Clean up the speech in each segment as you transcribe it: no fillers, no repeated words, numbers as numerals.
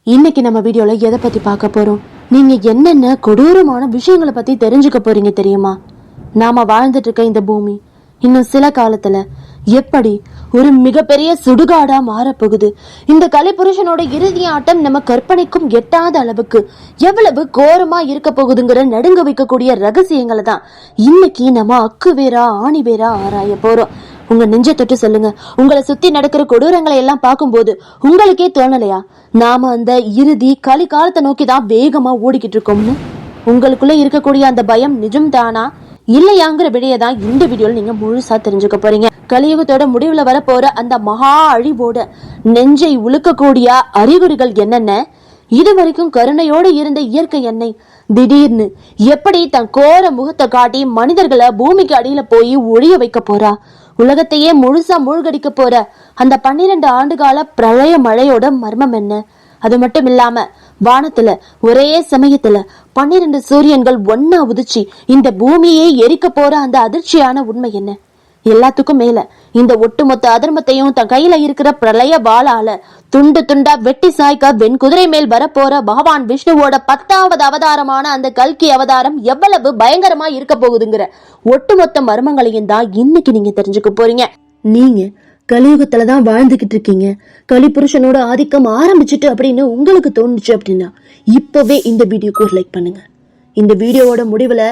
இன்னைக்கு நம்ம வீடியோல எதை பத்தி பார்க்க போறோம்? நீங்க என்னென்ன கொடூரமான விஷயங்களை பத்தி தெரிஞ்சுக்க போறீங்க தெரியுமா? நாம வாழ்ந்துட்டு இருக்க இந்த பூமி இன்னும் சில காலத்துல எப்படி ஒரு மிகப்பெரிய சுடுகாடா மாறப்போகுது. இந்த கலைப்புருஷனோட இறுதி ஆட்டம் நம்ம கற்பனைக்கும் எட்டாத அளவுக்கு எவ்வளவு கோரமா இருக்க போகுதுங்கிற நடுங்க வைக்கக்கூடிய ரகசியங்களை தான் இன்னைக்கு நம்ம அக்கு வேரா ஆணி வேரா ஆராய போறோம். உங்க நெஞ்ச தொட்டு சொல்லுங்க, உங்களை சுத்தி நடக்கிற கொடூரங்களை எல்லாம் பார்க்கும்போது உங்களுக்கே தோணலையா நாம அந்த இறுதி களி காலத்தை நோக்கி தான் வேகமா ஓடிக்கிட்டு இருக்கோம்னு? உங்களுக்குள்ள இருக்கக்கூடிய அந்த பயம் நிஜம் தானா இல்லையாங்கிற விடையதான் இந்த வீடியோல நீங்க முழுசா தெரிஞ்சுக்க போறீங்க. கலியுகத்தோட முடிவுல வரப்போற அந்த மகா அழிவோட நெஞ்சை உழுக்கக்கூடிய அறிகுறிகள் என்னென்ன? இது வரைக்கும் கருணையோடு இருந்த இயற்கை எண்ணெய் திடீர்னு எப்படி தன் கோர முகத்தை காட்டி மனிதர்களை பூமிக்கு அடியில போய் ஒழிய வைக்க போறா? உலகத்தையே முழுசா மூழ்கடிக்க போற அந்த 12 ஆண்டுகால பிரளய மழையோட மர்மம் என்ன? அது மட்டும் இல்லாம வானத்துல ஒரே சமயத்துல 12 சூரியன்கள் ஒன்னா உதிச்சு இந்த பூமியே எரிக்க போற அந்த அதிர்ச்சியான உண்மை என்ன? எல்லாத்துக்கும் மேல இந்த ஒட்டுமொத்த அதர்மத்தையும் தன் கையில இருக்கிற பிரளய வாளால துண்டு துண்டா வெட்டி சாய்க்க வெண் குதிரை மேல் வரப்போற பகவான் விஷ்ணுவோட 10வது அவதாரமான அந்த கல்கி அவதாரம் எவ்வளவு பயங்கரமா இருக்க போகுதுங்கிற ஒட்டுமொத்த மர்மங்களையும் தான் இன்னைக்கு நீங்க தெரிஞ்சுக்க போறீங்க. நீங்க கலியுகத்துலதான் வாழ்ந்துகிட்டு இருக்கீங்க, கலிபுருஷனோட ஆதிக்கம் ஆரம்பிச்சுட்டு அப்படின்னு உங்களுக்கு தோணுச்சு அப்படின்னா இப்பவே இந்த வீடியோக்கு ஒரு லைக் பண்ணுங்க. இந்த வீடியோவோட முடிவுல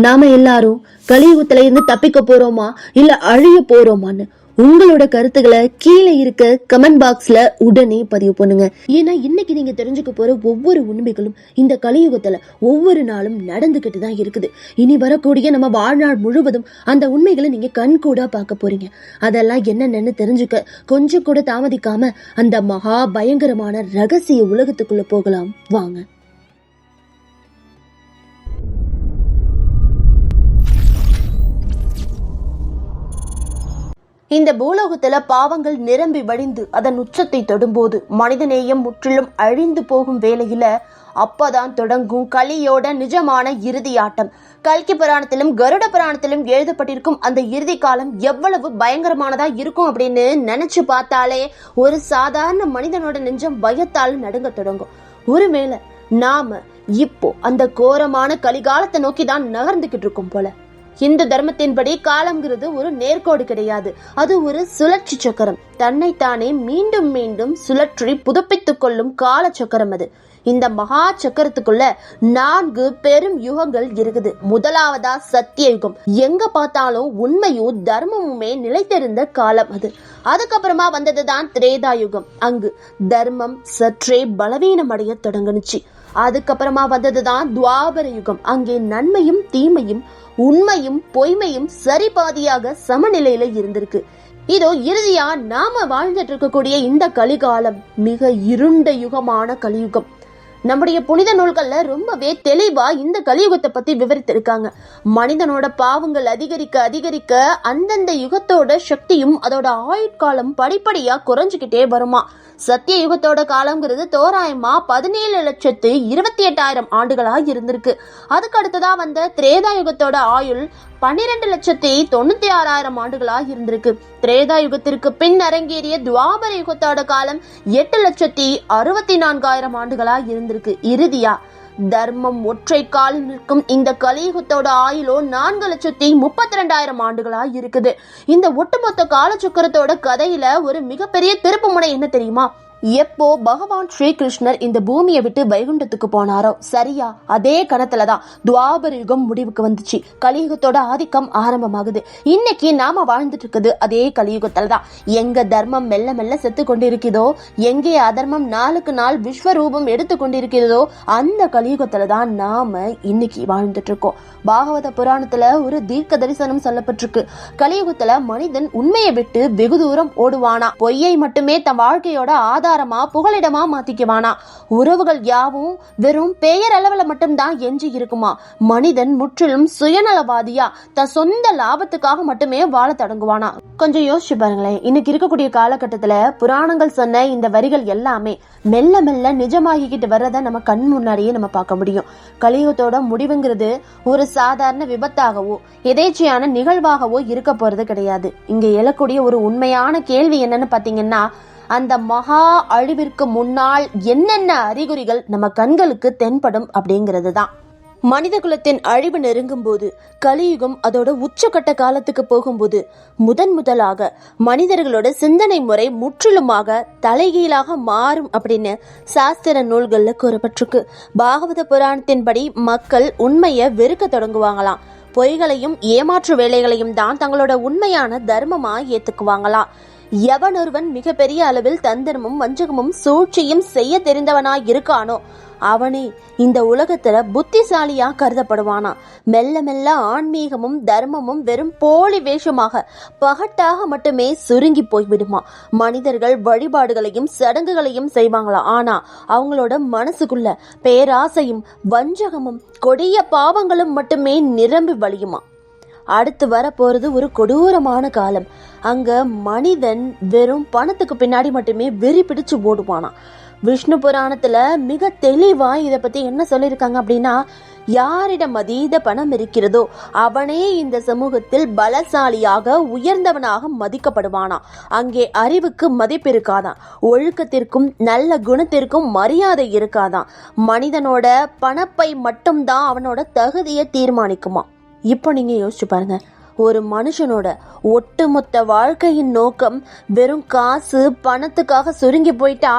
நாம எல்லாரும் கலியுகத்துல இருந்து தப்பிக்க போறோமா இல்ல அழிய போறோமான்னு உங்களோட கருத்துக்களை கீழே இருக்க கமெண்ட் பாக்ஸ்ல உடனே பதிவு பண்ணுங்க. ஏன்னா இன்னைக்கு நீங்க தெரிஞ்சுக்க போற ஒவ்வொரு உண்மைகளும் இந்த கலியுகத்துல ஒவ்வொரு நாளும் நடந்துகிட்டு தான் இருக்குது. இனி வரக்கூடிய நம்ம வாழ்நாள் முழுவதும் அந்த உண்மைகளை நீங்க கண்கூடா பார்க்க போறீங்க. அதெல்லாம் என்னென்னு தெரிஞ்சுக்க கொஞ்சம் கூட தாமதிக்காம அந்த மகா பயங்கரமான ரகசிய உலகத்துக்குள்ள போகலாம் வாங்க. இந்த பூலோகத்துல பாவங்கள் நிரம்பி வழிந்து அதன் உச்சத்தை தொடும்போது மனிதநேயம் முற்றிலும் அழிந்து போகும் வேளையில அப்பதான் தொடங்கும் கலியோட நிஜமான இறுதி ஆட்டம். கல்கி புராணத்திலும் கருட புராணத்திலும் எழுதப்பட்டிருக்கும் அந்த இறுதி காலம் எவ்வளவு பயங்கரமானதா இருக்கும் அப்படின்னு நினைச்சு பார்த்தாலே ஒரு சாதாரண மனிதனோட நெஞ்சம் பயத்தால் நடுங்க தொடங்கும். ஒருவேளை நாம இப்போ அந்த கோரமான கலிகாலத்தை நோக்கி தான் நகர்ந்துகிட்டு இருக்கோம் போல. இந்து தர்மத்தின்படி காலம்ங்கிறது ஒரு நேர்கோடு கிடையாது, அது ஒரு சுழற்சி சக்கரம். தன்னைத்தானே மீண்டும் மீண்டும் சுழற்றி புதுப்பித்துக் கொள்ளும் கால சக்கரம் அது. இந்த மகா சக்கரத்துக்குள்ள 4 பெரும் யுகங்கள் இருக்குது. முதலாவதா சத்திய யுகம், எங்க பார்த்தாலும் உண்மையும் தர்மமுமே நிலைத்திருந்த காலம் அது. அதுக்கப்புறமா வந்ததுதான் திரேதா யுகம், அங்கு தர்மம் சற்றே பலவீனம் அடைய தொடங்குனுச்சு. அதுக்கப்புறமா வந்ததுதான் துவாபர யுகம், அங்கே நன்மையும் தீமையும் உண்மையும் பொய்மையும் சரிபாதியாக சமநிலையில இருந்திருக்கு. இதோ இறுதியா நாம வாழ்ந்துட்டு இருக்கக்கூடிய இந்த கலிகாலம் மிக இருண்ட யுகமான கலியுகம். நம்முடைய புனித நூல்கள்ல ரொம்பவே தெளிவா இந்த கலியுகத்தை பத்தி விவரித்திருக்காங்க. மனிதனோட பாவங்கள் அதிகரிக்க அதிகரிக்க அந்தந்த யுகத்தோட சக்தியும் அதோட ஆயுட்காலம் படிப்படியா குறைஞ்சுக்கிட்டே வருமா. சத்திய யுகத்தோட காலம்ங்கிறது தோராயமா 17,28,000 ஆண்டுகளா இருந்திருக்கு. அதுக்கு அடுத்ததா வந்த திரேதா யுகத்தோட ஆயுள் 12,96,000 ஆண்டுகளா இருந்திருக்கு. திரேதா யுகத்திற்கு பின் அரங்கேறிய துவாபர யுகத்தோட காலம் 8,64,000 ஆண்டுகளா இருந்திருக்கு. இறுதியா தர்மம் ஒற்றை காலில் நிற்கும் இந்த கலியுகத்தோட ஆயுளோ 4,32,000 ஆண்டுகளா இருக்குது. இந்த ஒட்டுமொத்த காலச்சக்கரத்தோட கதையில ஒரு மிகப்பெரிய திருப்பு முனை என்ன தெரியுமா? எப்போ பகவான் ஸ்ரீகிருஷ்ணர் இந்த பூமியை விட்டு வைகுண்டத்துக்கு போனாரோ சரியா அதே கணத்துலதான் துவாபர யுகம் முடிவுக்கு வந்துச்சு. கலியுகத்தோட ஆதிக்கம் ஆரம்பமாகுது. இன்னைக்கு நாம வாழ்ந்துட்டு இருக்குது அதே கலியுகத்துலதான். எங்க தர்மம் மெல்ல மெல்ல செத்து கொண்டிருக்கிறதோ, எங்கே அதர்மம் நாளுக்கு நாள் விஸ்வரூபம் எடுத்து கொண்டிருக்கிறதோ அந்த கலியுகத்துலதான் நாம இன்னைக்கு வாழ்ந்துட்டு இருக்கோம். பாகவத புராணத்துல ஒரு தீர்க்க தரிசனம் சொல்லப்பட்டிருக்கு. கலியுகத்துல மனிதன் உண்மையை விட்டு வெகு தூரம் ஓடுவானா, பொய்யை மட்டுமே தன் வாழ்க்கையோட ஆதாரமா புகலிடமா மாத்திக்குவானா, உறவுகள் யாவும் வெறும் பெயர் அளவுல மட்டும்தான் எஞ்சி இருக்குமா, மனிதன் முற்றிலும் சுயநலவாதியா தன் சொந்த லாபத்துக்காக மட்டுமே வாழ தொடங்குவானா. கொஞ்சம் யோசிச்சு பாருங்களேன். இன்னைக்கு இருக்கக்கூடிய காலகட்டத்துல புராணங்கள் சொன்ன இந்த வரிகள் எல்லாமே மெல்ல மெல்ல நிஜமாகிக்கிட்டு வர்றத நம்ம கண் முன்னாடியே நம்ம பார்க்க முடியும். கலியுகத்தோட முடிவுங்கிறது ஒரு சாதாரண விபத்தாகவோ எதேச்சையான நிகழ்வாகவோ இருக்க போறது கிடையாது. இங்க எழக்கூடிய ஒரு உண்மையான கேள்வி என்னன்னு பாத்தீங்கன்னா, அந்த மகா அழிவிற்கு முன்னால் என்னென்ன அறிகுறிகள் நம்ம கண்களுக்கு தென்படும் அப்படிங்கிறது தான். மனித குலத்தின் அழிவு நெருங்கும் போது, கலியுகம் அதோட உச்சக்கட்ட காலத்துக்கு போகும்போது முதலாக மனிதர்களோட சிந்தனை முறை முற்றிலுமாக தலைகீழாக மாறும் அப்படின்னு சாஸ்திர நூல்கள்ல கூறப்பட்டிருக்கு. பாகவத புராணத்தின்படி மக்கள் உண்மையை வெறுக்க தொடங்குவாங்களாம். பொய்களையும் ஏமாற்று வேலைகளையும் தான் தங்களோட உண்மையான தர்மமா ஏத்துக்குவாங்களாம். எவனொருவன் மிகப்பெரிய அளவில் தந்திரமும் வஞ்சகமும் சூழ்ச்சியும் செய்ய தெரிந்தவனாய் இருக்கானோ அவனே இந்த உலகத்துல புத்திசாலியா கருதப்படுவானா. மெல்ல மெல்ல ஆன்மீகமும் தர்மமும் வெறும் போலி வேஷமாக பகட்டாக மட்டுமே சுருங்கி போய்விடுமா. மனிதர்கள் வழிபாடுகளையும் சடங்குகளையும் செய்வாங்களா, ஆனா அவங்களோட மனசுக்குள்ள பேராசையும் வஞ்சகமும் கொடிய பாவங்களும் மட்டுமே நிரம்பி வழியுமா. அடுத்து வர போறது ஒரு கொடூரமான காலம். அங்க மனிதன் வெறும் பணத்துக்கு பின்னாடி மட்டுமே வெறி பிடிச்சு ஓடுவானா. விஷ்ணு புராணத்துல மிக தெளிவா இத பத்தி என்ன சொல்லியிருக்காங்க அப்படின்னா, யாரிடம் அதீத பணம் இருக்கிறதோ அவனே இந்த சமூகத்தில் பலசாலியாக உயர்ந்தவனாக மதிக்கப்படுவானா. அங்கே அறிவுக்கு மதிப்பு இருக்காதான், ஒழுக்கத்திற்கும் நல்ல குணத்திற்கும் மரியாதை இருக்காதான். மனிதனோட பணப்பை மட்டும்தான் அவனோட தகுதியை தீர்மானிக்குமா. இப்போ நீங்க யோசிச்சு பாருங்க, ஒரு மனுஷனோட ஒட்டுமொத்த வாழ்க்கையின் நோக்கம் வெறும் காசு பணத்துக்காக சுருங்கி போயிட்டா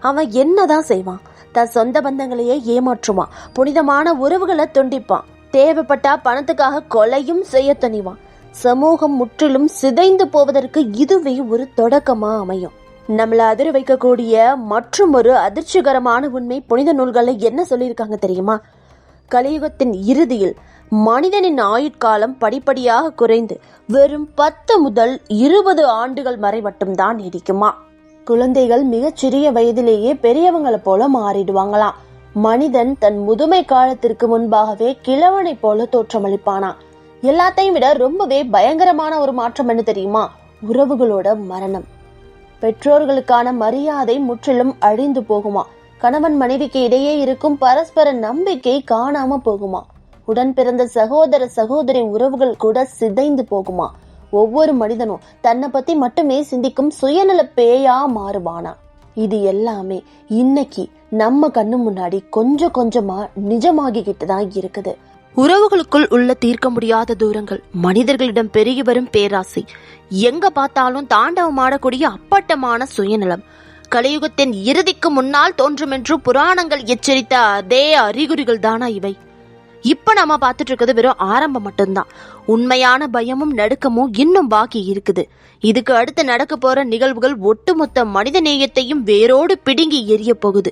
அவன் என்னதான் செய்வான்? தன் சொந்த பந்தங்களையே ஏமாற்றுவான், புனிதமான உறவுகளை துண்டிப்பான், தேவைப்பட்டா பணத்துக்காக கொலையும் செய்ய துணிவான். சமூகம் முற்றிலும் சிதைந்து போவதற்கு இதுவே ஒரு தொடக்கமா அமையும். நம்மளை அதிர வைக்கக்கூடிய மற்றும் ஒரு அதிர்ச்சிகரமான உண்மை புனித நூல்கள்ல என்ன சொல்லியிருக்காங்க தெரியுமா? கலியுகத்தின் இறுதியில் மனிதனின் ஆயுட்காலம் படிப்படியாக குறைந்து வெறும் 10 முதல் 20 ஆண்டுகள் வரை மட்டும்தான் நீடிக்குமா. குழந்தைகள் மிகச் சிறிய வயதிலேயே பெரியவங்களை போல மாறிடுவாங்களாம். மனிதன் தன் முதுமை காலத்திற்கு முன்பாகவே கிழவனை போல தோற்றமளிப்பானா. எல்லாத்தையும் விட ரொம்பவே பயங்கரமான ஒரு மாற்றம் என்ன தெரியுமா? உறவுகளோட மரணம். பெற்றோர்களுக்கான மரியாதை முற்றிலும் அழிந்து போகுமா. கணவன் மனைவிக்கு இடையே இருக்கும் பரஸ்பர நம்பிக்கை காணாம போகுமா. உடன் பிறந்த சகோதர சகோதரி உறவுகள் கூட சிதைந்து போகுமா. ஒவ்வொரு மனிதனும் தன்னை பத்தி மட்டுமே சிந்திக்கும் சுயநல பேயா மாறுவானா. இது எல்லாமே இன்னைக்கு நம்ம கண்ணு முன்னாடி கொஞ்சம் கொஞ்சமா நிஜமாகிக்கிட்டு தான் இருக்குது. உறவுகளுக்குள் உள்ள தீர்க்க முடியாத தூரங்கள், மனிதர்களிடம் பெருகி வரும் பேராசை, எங்க பார்த்தாலும் தாண்டவமாடக்கூடிய அப்பட்டமான சுயநலம், கலியுகத்தின் இறுதிக்கு முன்னால் தோன்றும் என்று புராணங்கள் எச்சரித்த அதே அறிகுறிகள் தானா இவை? இப்ப நாம பார்த்துட்டு இருக்கிறது வெறும் ஆரம்பம் மட்டும்தான். உண்மையான பயமும் நடுக்கமும் இன்னும் பாக்கி இருக்குது. இதுக்கு அடுத்து நடக்க போற நிகழ்வுகள் ஒட்டுமொத்த மனித நேயத்தையும் வேரோடு பிடுங்கி எரிய போகுது.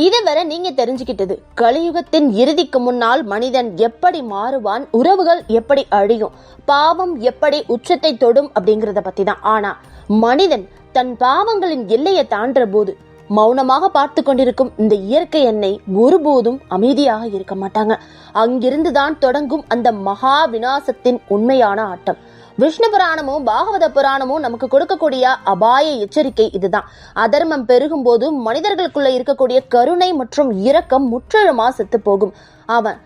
இதுவரை நீங்க தெரிஞ்சுக்கிட்டது கலியுகத்தின் இறுதிக்கு முன்னால் மனிதன் எப்படி மாறுவான், உறவுகள் எப்படி அழியும், பாவம் எப்படி உச்சத்தை தொடும் அப்படிங்கறத பத்தி தான். ஆனா மனிதன் தன் பாவங்களின் எல்லையை தாண்டுற போது மௌனமாக பார்த்து கொண்டிருக்கும் இந்த இயற்கை எண்ணை ஒருபோதும் அமைதியாக இருக்க மாட்டாங்க. அங்கிருந்துதான் தொடங்கும் அந்த மகா விநாசத்தின் உண்மையான ஆட்டம். விஷ்ணு புராணமும் பாகவத புராணமும் நமக்கு கொடுக்கக்கூடிய அபாய எச்சரிக்கை இதுதான். அதர்மம் பெருகும் போது மனிதர்களுக்குள்ள இருக்கக்கூடிய கருணை மற்றும் இரக்கம் முற்றிலுமா செத்து போகும். அவன்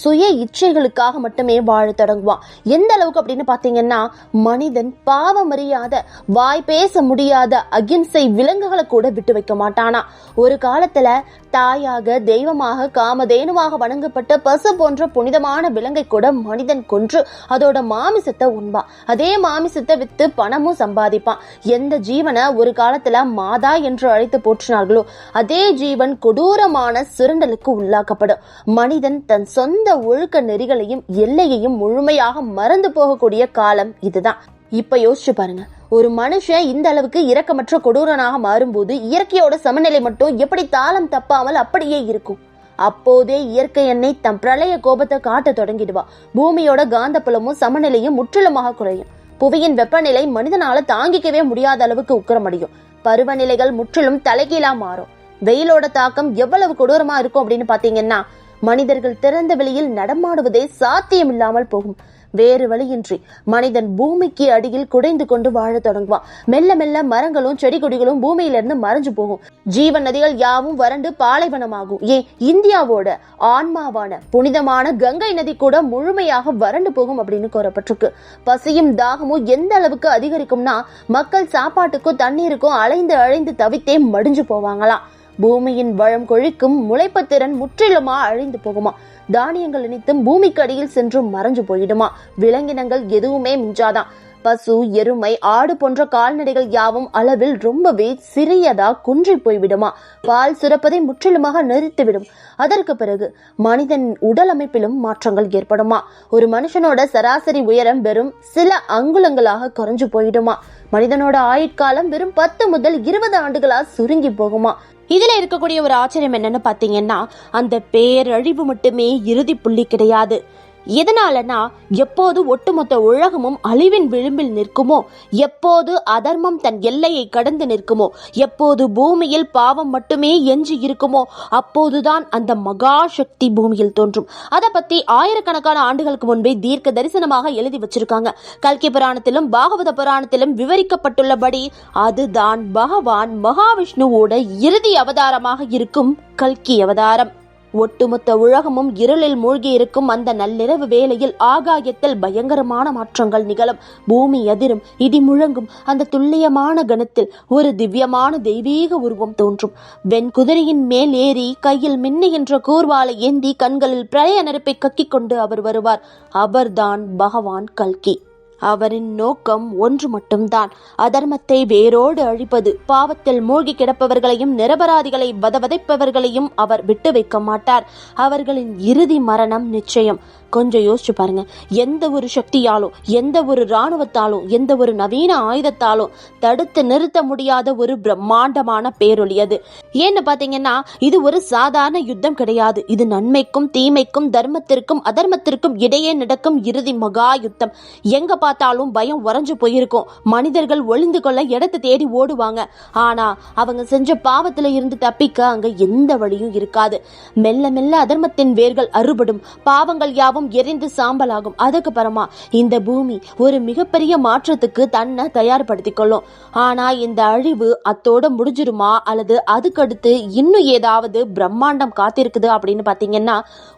சுய இச்சைகளுக்காக மட்டுமே வாழ தொடங்குவான். எந்த அளவுக்கு அப்படின்னு பாத்தீங்கன்னா, மனிதன் பாவம் அறியாத வாய் பேச முடியாத அகிம்சை விலங்குகளை கூட விட்டு வைக்க மாட்டானா. ஒரு காலத்துல தாயாக தெய்வமாக காமதேனுவாக வணங்கப்பட்ட பசு போன்ற புனிதமான விலங்கை கூட மனிதன் கொன்று அதோட மாமிசத்தை உண்பான். அதே மாமிசத்தை வித்து பணமும் சம்பாதிப்பான். எந்த ஜீவனை ஒரு காலத்துல மாதா என்று அழைத்து போற்றினார்களோ அதே ஜீவன் கொடூரமான சுரண்டலுக்கு உள்ளாக்கப்படும். மனிதன் தன் சொந்த ஒழுக்க நெறிகளையும் எல்லையையும் முழுமையாக மறந்து போகக்கூடிய காலம் இதுதான். இப்ப யோசிச்சு பாருங்க, ஒரு மனுஷன் இந்த அளவுக்கு இரக்கமற்ற கொடூரனாக மாறும்போது இயற்கையோட சமநிலை மட்டும் எப்படி தாளம் தப்பாமல் அப்படியே இருக்கும். அப்போதே இயற்கை எண்ணெய் தம் பிரளய கோபத்தை காட்ட தொடங்கிடுவா. பூமியோட காந்த புலமும் சமநிலையும் முற்றிலுமாக குறையும். புவியின் வெப்பநிலை மனிதனால தாங்கிக்கவே முடியாத அளவுக்கு உக்கிரமடையும். பருவநிலைகள் முற்றிலும் தலைகீழா மாறும். வெயிலோட தாக்கம் எவ்வளவு கொடூரமா இருக்கும் அப்படின்னு பாத்தீங்கன்னா, மனிதர்கள் திறந்த வெளியில் நடமாடுவதே சாத்தியம் இல்லாமல் போகும். வேறு வழியின்றி மனிதன் பூமிக்கு அடியில் குடைந்து கொண்டு வாழ தொடங்குவான். மெல்ல மெல்ல மரங்களும் செடி கொடிகளும் பூமியிலிருந்து மறைஞ்சு போகும். ஜீவன் நதிகள் யாவும் வறண்டு பாலைவனமாகும். ஏன் இந்தியாவோட ஆன்மாவான புனிதமான கங்கை நதி கூட முழுமையாக வறண்டு போகும் அப்படின்னு கூறப்பட்டிருக்கு. பசியும் தாகமும் எந்த அளவுக்கு அதிகரிக்கும்னா மக்கள் சாப்பாட்டுக்கும் தண்ணீருக்கும் அலைந்து தவித்தே மடிஞ்சு போவாங்களாம். பூமியின் வளம் கொழிக்கும் முளைப்பத்திறன் முற்றிலுமா அழிந்து போகுமா. தானியங்கள் அனைத்தும் பூமிக்கு அடியில் சென்று மறைஞ்சு போயிடுமா. விலங்கினங்கள் எதுவுமே மிஞ்சாதான். பசு, எருமை, ஆடு போன்ற கால்நடைகள் யாவும் அளவில் ரொம்பவே சிறியதா குன்றி போய்விடுமா. பால் சுரப்பதை முற்றிலுமாக நிறுத்திவிடும். அதற்கு பிறகு மனிதன் உடல் அமைப்பிலும் மாற்றங்கள் ஏற்படுமா. ஒரு மனுஷனோட சராசரி உயரம் வெறும் சில அங்குலங்களாக குறைஞ்சு போயிடுமா. மனிதனோட ஆயுட்காலம் வெறும் 10 முதல் 20 ஆண்டுகளா சுருங்கி போகுமா. இதுல இருக்கக்கூடிய ஒரு ஆச்சரியம் என்னன்னு பாத்தீங்கன்னா, அந்த பேரழிவு மட்டுமே இறுதி புள்ளி கிடையாது. எதனாலனா எப்போது ஒட்டுமொத்த உலகமும் அழிவின் விளிம்பில் நிற்குமோ, எப்போது அதர்மம் தன் எல்லையை கடந்து நிற்குமோ, எப்போது பூமியில் பாவம் மட்டுமே எஞ்சி இருக்குமோ, அப்போதுதான் அந்த மகா சக்தி பூமியில் தோன்றும். அதை பத்தி ஆயிரக்கணக்கான ஆண்டுகளுக்கு முன்பே தீர்க்க தரிசனமாக எழுதி வச்சிருக்காங்க. கல்கி புராணத்திலும் பாகவத புராணத்திலும் விவரிக்கப்பட்டுள்ளபடி அதுதான் பகவான் மகாவிஷ்ணுவோட இறுதி அவதாரமாக இருக்கும் கல்கி அவதாரம். ஒட்டுமொத்த உலகமும் இருளில் மூழ்கி இருக்கும் அந்த நள்ளிரவு வேளையில் ஆகாயத்தில் பயங்கரமான மாற்றங்கள் நிகழும். பூமி அதிரும், இடி முழங்கும். அந்த துல்லியமான கணத்தில் ஒரு திவ்யமான தெய்வீக உருவம் தோன்றும். வெண்குதிரையின் மேல் ஏறி கையில் மின்னுகின்ற கூர்வாளை ஏந்தி கண்களில் பிரளய நெருப்பை கக்கிக் கொண்டு அவர் வருவார். அவர்தான் பகவான் கல்கி. அவரின் நோக்கம் ஒன்று மட்டும்தான், அதர்மத்தை வேரோடு அழிப்பது. பாவத்தில் மூழ்கி கிடப்பவர்களையும் நிரபராதிகளை வதைப்பவர்களையும் அவர் விட்டு வைக்க மாட்டார். அவர்களின் இறுதி மரணம் நிச்சயம். கொஞ்சம் யோசிச்சு பாருங்க. எந்த ஒரு சக்தியாலும், எந்த ஒரு இராணுவத்தாலும், எந்த ஒரு நவீன ஆயுதத்தாலும் தடுத்து நிறுத்த முடியாத ஒரு பிரம்மாண்டமான பேரொளி அது. ஏன்னு பாத்தீங்கன்னா, இது ஒரு சாதாரண யுத்தம் கிடையாது. இது நன்மைக்கும் தீமைக்கும், தர்மத்திற்கும் அதர்மத்திற்கும் இடையே நடக்கும் இறுதி மகா யுத்தம். எங்க பார்த்தாலும் பயம் உறைஞ்சு போயிருக்கும். மனிதர்கள் ஒளிந்து கொள்ள இடத்தை தேடி ஓடுவாங்க. ஆனா அவங்க செஞ்ச பாவத்துல இருந்து தப்பிக்க அங்க எந்த வழியும் இருக்காது. மெல்ல மெல்ல அதர்மத்தின் வேர்கள் அறுபடும். பாவங்கள் யாவும் எரிந்து சாம்பலாகும். அதுக்கு அப்புறமா இந்த பூமி ஒரு மிகப்பெரிய மாற்றத்துக்கு தன்னை தயார்படுத்திக் கொள்ளும். ஆனா இந்த அழிவு அத்தோட முடிஞ்சிருமா, அல்லது அதுக்கடுத்து இன்னும் ஏதாவது பிரம்மாண்டம் காத்திருக்குது அப்படின்னு பாத்தீங்கன்னா,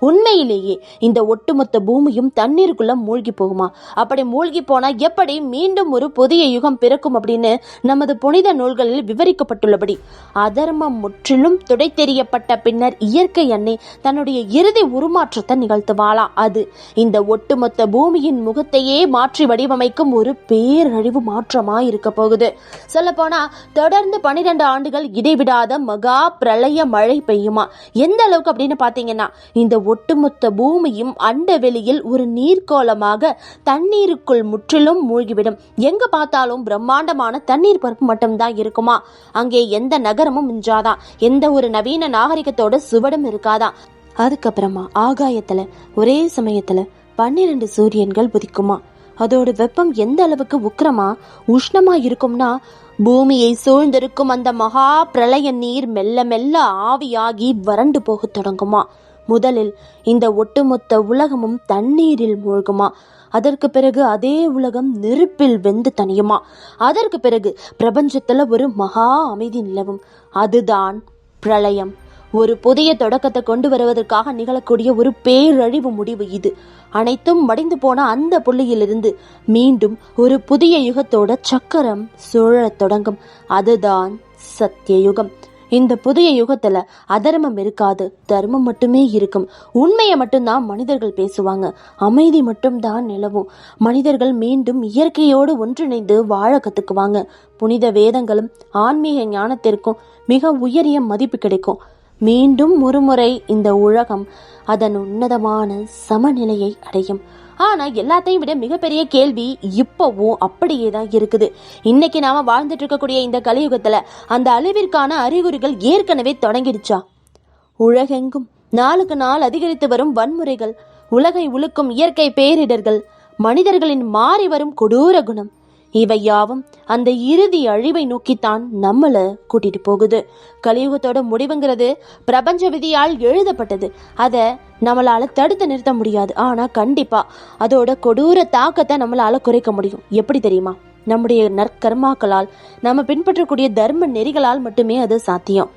உண்மையிலேயே இந்த ஒட்டுமொத்த பூமியும் தண்ணீருக்குள்ள மூழ்கி போகுமா. அப்படி மூழ்கி போனா எப்படி மீண்டும் ஒரு புதிய யுகம் பிறக்கும் அப்படின்னு நமது புனித நூல்களில் விவரிக்கப்பட்டுள்ளபடி, அதர்மம் முற்றிலும் துடை தெரியப்பட்ட பின்னர் இயற்கை அன்னை தன்னுடைய இறுதி உருமாற்றத்தை நிகழ்த்துவாளாம். அது இந்த ஒட்டுமொத்த பூமியின் முகத்தையே மாற்றி வடிவமைக்கும் ஒரு பேரழிவு மாற்றமா இருக்க போகுது. சொல்ல போனா தொடர்ந்து 12 ஆண்டுகள் இடைவிடாத மகா பிரளய மழை பெய்யுமா. எந்த அளவுக்கு அப்படின்னு பாத்தீங்கன்னா, இந்த ஒட்டுமொத்த பூமியும் அண்ட வெளியில் ஒரு நீர்க்கோளமாக தண்ணீருக்குள் முற்றிலும் மூழ்கிவிடும். எங்க பார்த்தாலும் பிரம்மாண்டமான தண்ணீர் பரப்பு மட்டும்தான் இருக்குமா. அங்கே எந்த நகரமும் மிஞ்சாதான். எந்த ஒரு நவீன நாகரிகத்தோட சுவடும் இருக்காதான். அதுக்கப்புறமா ஆகாயத்துல ஒரே சமயத்துல 12 சூரியன்கள் உதிக்குமா. அதோட வெப்பம் எந்த அளவுக்கு உக்கிரமா உஷ்ணமா இருக்கும்னா, பூமியை சூழ்ந்திருக்கும் அந்த மகா பிரளய நீர் மெல்ல மெல்ல ஆவியாகி வறண்டு போக தொடங்குமா. முதலில் இந்த ஒட்டுமொத்த உலகமும் தண்ணீரில் மூழ்குமா. அதற்கு பிறகு அதே உலகம் நெருப்பில் வெந்து தனியுமா. அதற்கு பிறகு பிரபஞ்சத்துல ஒரு மகா அமைதி நிலவும். அதுதான் பிரளயம். ஒரு புதிய தொடக்கத்தை கொண்டு வருவதற்காக நிகழக்கூடிய ஒரு பேரழிவு முடிவு இது. அனைத்தும் மடிந்து போன அந்த புள்ளியிலிருந்து மீண்டும் ஒரு புதிய யுகத்தோட சக்கரம் சுழறத் தொடங்கும். அதுதான் சத்தியயுகம். இந்த புதிய யுகத்துல அதர்மம் இருக்காது, தர்மம் மட்டுமே இருக்கும். உண்மையை மட்டும்தான் மனிதர்கள் பேசுவாங்க. அமைதி மட்டும்தான் நிலவும். மனிதர்கள் மீண்டும் இயற்கையோடு ஒன்றிணைந்து வாழ கத்துக்குவாங்க. புனித வேதங்களும் ஆன்மீக ஞானத்திற்கும் மிக உயரிய மதிப்பு கிடைக்கும். மீண்டும் ஒருமுறை இந்த உலகம் அதன் உன்னதமான சமநிலையை அடையும். ஆனா எல்லாத்தையும் விட மிகப்பெரிய கேள்வி இப்பவும் அப்படியே தான் இருக்குது. இன்னைக்கு நாம வாழ்ந்துட்டு இருக்கக்கூடிய இந்த கலியுகத்துல அந்த அழிவிற்கான அறிகுறிகள் ஏற்கனவே தொடங்கிடுச்சா? உலகெங்கும் நாளுக்கு நாள் அதிகரித்து வரும் வன்முறைகள், உலகை உலுக்கும் இயற்கை பேரிடர்கள், மனிதர்களின் மாறி வரும் கொடூர குணம், இவை யாவும் அந்த இறுதி அழிவை நோக்கித்தான் நம்மள கூட்டிட்டு போகுது. கலியுகத்தோட முடிவுங்கிறது பிரபஞ்ச விதியால் எழுதப்பட்டது. அதை நம்மளால தடுத்து நிறுத்த முடியாது. ஆனா கண்டிப்பா அதோட கொடூர தாக்கத்தை நம்மளால குறைக்க முடியும். எப்படி தெரியுமா? நம்முடைய நற்கர்மாக்களால், நம்ம பின்பற்றக்கூடிய தர்ம நெறிகளால் மட்டுமே அது சாத்தியம்.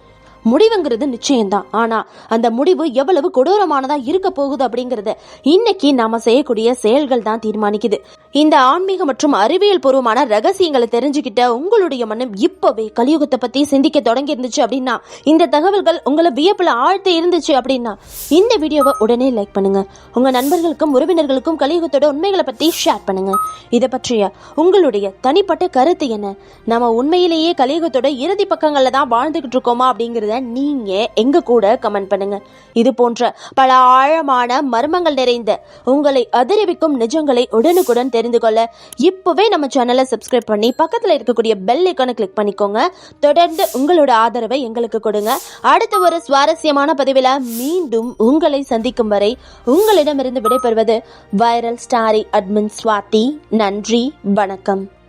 முடிவுங்கிறது நிச்சயம்தான். ஆனா அந்த முடிவு எவ்வளவு கொடூரமானதா இருக்க போகுது அப்படிங்கறத இன்னைக்கு நாம செய்யக்கூடிய செயல்கள் தான் தீர்மானிக்குது. இந்த ஆன்மீக மற்றும் அறிவியல் பூர்வமான ரகசியங்களை தெரிஞ்சுக்கிட்ட உங்களுடைய மனம் இப்பவே கலியுகத்தை பத்தி சிந்திக்க தொடங்கி இருந்துச்சு அப்படின்னா, இந்த தகவல்கள் உங்களை வியப்புல ஆழ்த்த இருந்துச்சு அப்படின்னா, இந்த வீடியோவை உடனே லைக் பண்ணுங்க. உங்க நண்பர்களுக்கும் உறவினர்களுக்கும் கலியுகத்தோட உண்மைகளை பத்தி ஷேர் பண்ணுங்க. இதை பற்றிய உங்களுடைய தனிப்பட்ட கருத்து என்ன? நம்ம உண்மையிலேயே கலியுகத்தோட இறுதி பக்கங்கள்ல தான் வாழ்ந்துகிட்டு இருக்கோமா அப்படிங்கறது நீங்க எங்க கூட கமெண்ட் பண்ணுங்க. இது போன்ற பல ஆழமான மர்மங்கள் நிறைந்த உங்களை அதிரவிக்கும் நிஜங்களை உடனுக்குடன் தெரிந்து கொள்ள இப்பவே நம்ம சேனலை சப்ஸ்கிரைப் பண்ணி பக்கத்துல இருக்கக்கூடிய பெல் ஐகானை கிளிக் பண்ணிக்கோங்க. தொடர்ந்து உங்களோட ஆதரவை எங்களுக்கு கொடுங்க. அடுத்த ஒரு சுவாரஸ்யமான பதிவில் மீண்டும் உங்களை சந்திக்கும் வரை உங்களிடமிருந்து விடைபெறுவது வைரல் ஸ்டாரி அட்மின் ஸ்வாதி. நன்றி, வணக்கம்.